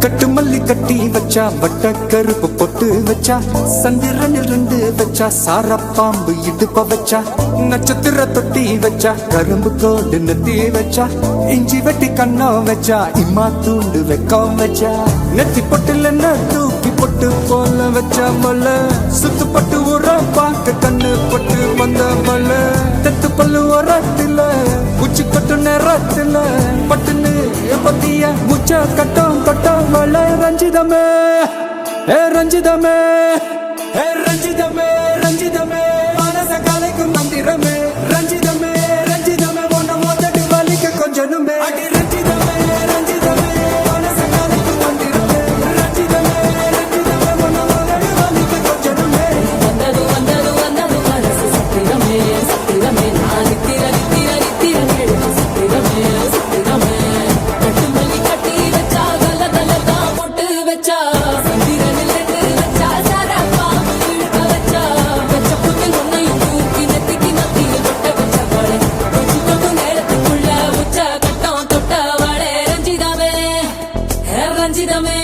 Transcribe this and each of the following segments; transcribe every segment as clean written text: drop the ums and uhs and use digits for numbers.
கட்டு மல்லி கட்டி வச்சா வட்ட கருப்பு பொட்டு வச்சா சந்திரனில் ரெண்டு வச்சா சார பாம்பு இடுப்ப வச்சா நட்சத்திர தொட்டி வச்சா கரும்பு கோடு நெத்தி வச்சா இஞ்சி வெட்டி கண்ணம் வச்சா இம்மா தூண்டு வெக்கம் வச்சா நெத்தி பொட்டுல தூக்கி பொட்டு போல வச்சா மல்ல சுத்து பட்டு உர பார்க்க கண்ணு பொட்டு வந்த மல்ல தெத்து பல்லு உரத்துல உச்சி கொட்டு நேரத்துல பட்டுன்னு பத்திய முச்ச கட்டம் கட்டம் மல்ல ரஞ்சிதமே ஏ ரஞ்சிதமே ஏ ரஞ்சிதமே ரஞ்சிதமே மனச கலைக்கும் மந்திரமே ரஞ்சிதமே ரஞ்சிதமே ஒன்ன மோதட்டு வலிக்க கொஞ்சனுமே அடி ரஞ்சிதமே ரஞ்சிதமே மனச கலைக்கும் மந்திரமே ரஞ்சிதமே ரஞ்சிதமே ஒன்ன மோதட்டு வலிக்க கொஞ்சனுமே வந்தது வந்தது வந்தது மனசு சத்திரமே சத்திரமே நான் நித்திர நித்திர நித்திர கேடு சத்திரமே சத்திரமே கட்டு மல்லி கட்டி வச்சா கல கல தான் பொட்டு வச்சா சந்திரனில் ரெண்டு வச்சா சாரப்பா இழுக்க வச்சா வச்ச புட்டு ஒன்னையும் தூக்கி நெத்திக்கு மத்தியில் தொட்ட வச்ச வாழை கொஞ்சி கொண்டு நேரத்துக்குள்ள உச்ச கட்டம் தொட்ட வாழை ரஞ்சிதமே ரஞ்சிதமே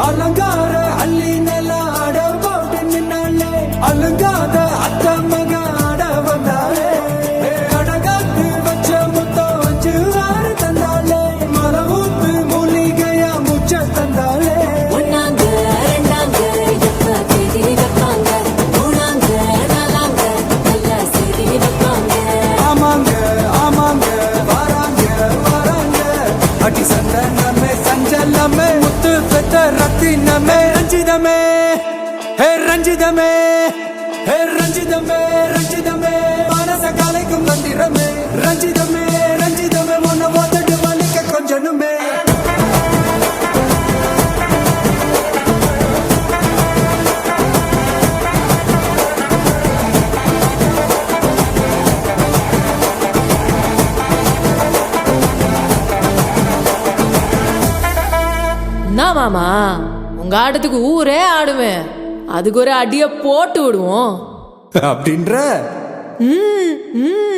அலங்கார அள்ளி நில ஆட போட்டு நின்னாலே அலங்காத அத்த மக ஆட வந்தாலே அடகாத்து வச்ச முத்தம் வச்சு ஆறு தந்தாலே மரவூத்து மூலிகையா முச்ச தந்தாலே ஒன்னாங்க ரெண்டாங்க எப்ப தேதி வைப்பாங்க மூணாங்க நாலாங்க நல்ல செய்தி வைப்பாங்க ஆமாங்க ஆமாங்க வராங்க வராங்க அடி சந்தனமே சஞ்சலமே முத்து பெத்த ரத்தினமே ரஞ்சிதமே ஹே ரஞ்சிதமே ஹே ரஞ்சிதமே ரஞ்சிதமே மனச கலைக்கும் மந்திரமே ரஞ்சிதமே ரஞ்சிதமே உன்னை ஓதட்டு வலிக்க கொஞ்சனுமே என்ன மாமா உங்க ஆட்டத்துக்கு ஊரே ஆடுவேன் அதுக்கு ஒரு அடிய போட்டு விடுவோம் அப்படின்ற ம் ம்